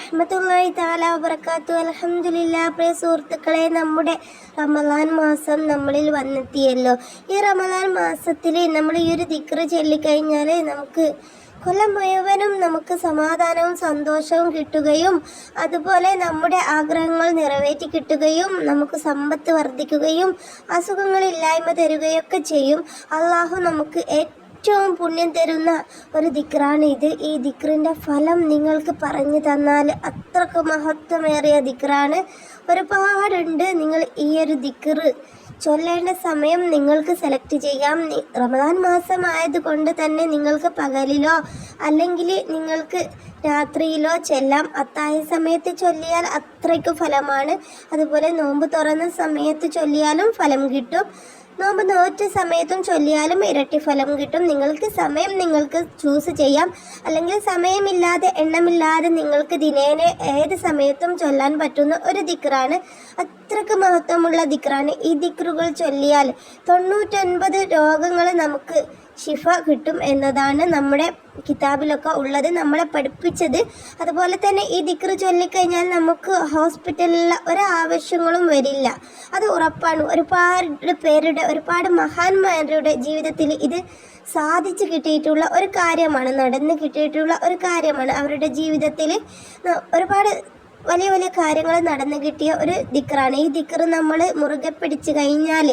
വറഹ്മത്തുള്ളാഹി തആല വബറകാതുഹു. അൽഹംദുലില്ലാ. പ്രിയ സുഹൃത്തുക്കളെ, നമ്മുടെ റമളാൻ മാസം നമ്മളിൽ വന്നെത്തിയല്ലോ. ഈ റമളാൻ മാസത്തിൽ നമ്മൾ ഈ ഒരു ദിക്റ് ചൊല്ലിക്കഴിഞ്ഞാൽ നമുക്ക് കൊല്ലം മുഴുവനും നമുക്ക് സമാധാനവും സന്തോഷവും കിട്ടുകയും അതുപോലെ നമ്മുടെ ആഗ്രഹങ്ങൾ നിറവേറ്റി കിട്ടുകയും നമുക്ക് സമ്പത്ത് വർദ്ധിക്കുകയും അസുഖങ്ങളില്ലായ്മ തരുകയൊക്കെ ചെയ്യും. അള്ളാഹു നമുക്ക് ഏറ്റവും പുണ്യം തരുന്ന ഒരു ദിക്റാണ് ഇത്. ഈ ദിക്റിൻ്റെ ഫലം നിങ്ങൾക്ക് പറഞ്ഞു തന്നാൽ അത്രക്ക് മഹത്വമേറിയ ദിക്റാണ്. ഒരുപാടുണ്ട്. നിങ്ങൾ ഈ ഒരു ദിക്റ് ചൊല്ലേണ്ട സമയം നിങ്ങൾക്ക് സെലക്ട് ചെയ്യാം. റമദാൻ മാസമായതുകൊണ്ട് തന്നെ നിങ്ങൾക്ക് പകലിലോ അല്ലെങ്കിൽ നിങ്ങൾക്ക് രാത്രിയിലോ ചെല്ലാം. അത്താഴ സമയത്ത് ചൊല്ലിയാൽ അത്രയ്ക്ക് ഫലമാണ്. അതുപോലെ നോമ്പ് തുറന്ന സമയത്ത് ചൊല്ലിയാലും ഫലം കിട്ടും. നോമ്പ് നോറ്റ സമയത്തും ചൊല്ലിയാലും ഇരട്ടി ഫലം കിട്ടും. നിങ്ങൾക്ക് ചൂസ് ചെയ്യാം. അല്ലെങ്കിൽ സമയമില്ലാതെ എണ്ണമില്ലാതെ നിങ്ങൾക്ക് ദിനേന ഏത് സമയത്തും ചൊല്ലാൻ പറ്റുന്ന ഒരു ദിക്റാണ്. അത്രക്ക് മഹത്വമുള്ള ദിക്റാണ്. ഈ ദിക്റുകൾ ചൊല്ലിയാൽ 99 രോഗങ്ങൾ നമുക്ക് ഷിഫ കിട്ടും എന്നതാണ് നമ്മുടെ കിതാബിലൊക്കെ ഉള്ളത്, നമ്മളെ പഠിപ്പിച്ചത്. അതുപോലെ തന്നെ ഈ ദിക്റ് ചൊല്ലിക്കഴിഞ്ഞാൽ നമുക്ക് ഹോസ്പിറ്റലിലുള്ള ഒരാവശ്യങ്ങളും വരില്ല. അത് ഉറപ്പാണ്. ഒരുപാട് മഹാന്മാരുടെ ജീവിതത്തിൽ ഇത് സാധിച്ചു കിട്ടിയിട്ടുള്ള ഒരു കാര്യമാണ്, നടന്ന് കിട്ടിയിട്ടുള്ള ഒരു കാര്യമാണ്. അവരുടെ ജീവിതത്തിൽ ഒരുപാട് വലിയ വലിയ കാര്യങ്ങൾ നടന്നു കിട്ടിയ ഒരു ദിക്റാണ്. ഈ ദിക്റ് നമ്മൾ മുറുകെ പിടിച്ചു കഴിഞ്ഞാൽ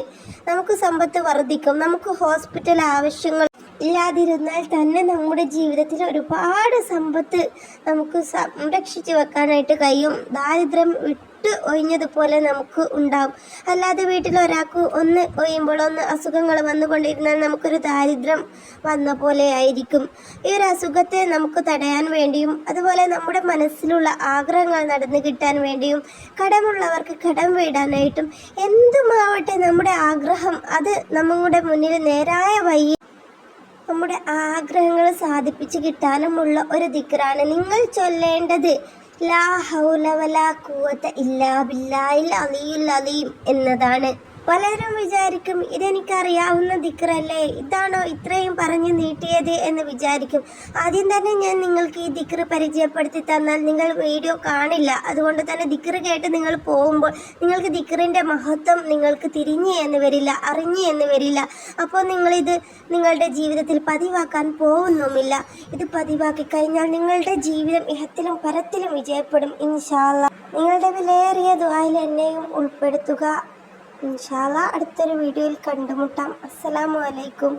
നമുക്ക് സമ്പത്ത് വർദ്ധിക്കും. നമുക്ക് ഹോസ്പിറ്റൽ ആവശ്യങ്ങൾ ഇല്ലാതിരുന്നാൽ തന്നെ നമ്മുടെ ജീവിതത്തിൽ ഒരുപാട് സമ്പത്ത് നമുക്ക് സംരക്ഷിച്ച് വെക്കാനായിട്ട് കഴിയും. ദാരിദ്ര്യം വിട്ട് ഒഴിഞ്ഞതുപോലെ നമുക്ക് ഉണ്ടാകും. അല്ലാതെ വീട്ടിൽ ഒരാൾക്ക് ഒന്ന് ഒഴിയുമ്പോൾ അസുഖങ്ങൾ വന്നുകൊണ്ടിരുന്നാൽ നമുക്കൊരു ദാരിദ്ര്യം വന്ന പോലെ ആയിരിക്കും. ഈ ഒരു അസുഖത്തെ നമുക്ക് തടയാൻ വേണ്ടിയും അതുപോലെ നമ്മുടെ മനസ്സിലുള്ള ആഗ്രഹങ്ങൾ നടന്നു കിട്ടാൻ വേണ്ടിയും കടമുള്ളവർക്ക് കടം വീടാനായിട്ടും എന്തുമാവട്ടെ നമ്മുടെ ആഗ്രഹം അത് നമ്മുടെ മുന്നിൽ നേരായ വഴി നമ്മുടെ ആഗ്രഹങ്ങൾ സാധിപ്പിച്ച് കിട്ടാനുമുള്ള ഒരു ദിക്റാണ്. നിങ്ങൾ ചൊല്ലേണ്ടത് ലാ ഹൗല വലാ ഖുവത ഇല്ലാ ബില്ലാഹിൽ അലിയുൽ അലീം എന്നതാണ്. പലരും വിചാരിക്കും ഇതെനിക്കറിയാവുന്ന ദിക്റല്ലേ, ഇതാണോ ഇത്രയും പറഞ്ഞു നീട്ടിയത് എന്ന് വിചാരിക്കും. ആദ്യം തന്നെ ഞാൻ നിങ്ങൾക്ക് ഈ ദിക്റ് പരിചയപ്പെടുത്തി തന്നാൽ നിങ്ങൾ വീഡിയോ കാണില്ല. അതുകൊണ്ട് തന്നെ ദിക്റ് കേട്ട് നിങ്ങൾ പോകുമ്പോൾ നിങ്ങൾക്ക് ദിക്റിൻ്റെ മഹത്വം നിങ്ങൾക്ക് തിരിഞ്ഞ് എന്ന് വരില്ല, അറിഞ്ഞ് എന്ന് വരില്ല. അപ്പോൾ നിങ്ങളിത് നിങ്ങളുടെ ജീവിതത്തിൽ പതിവാക്കാൻ പോകുന്നുമില്ല. ഇത് പതിവാക്കി കഴിഞ്ഞാൽ നിങ്ങളുടെ ജീവിതം ഇഹത്തിലും പരത്തിലും വിജയപ്പെടും ഇൻഷാ അല്ലാഹ്. നിങ്ങളുടെ വിലയേറിയ ദുആയിൽ എന്നെയും ഉൾപ്പെടുത്തുക. ഇൻഷാ അല്ലാഹ്. അടുത്തൊരു വീഡിയോയിൽ കണ്ടുമുട്ടാം. അസ്സലാമു അലൈക്കും.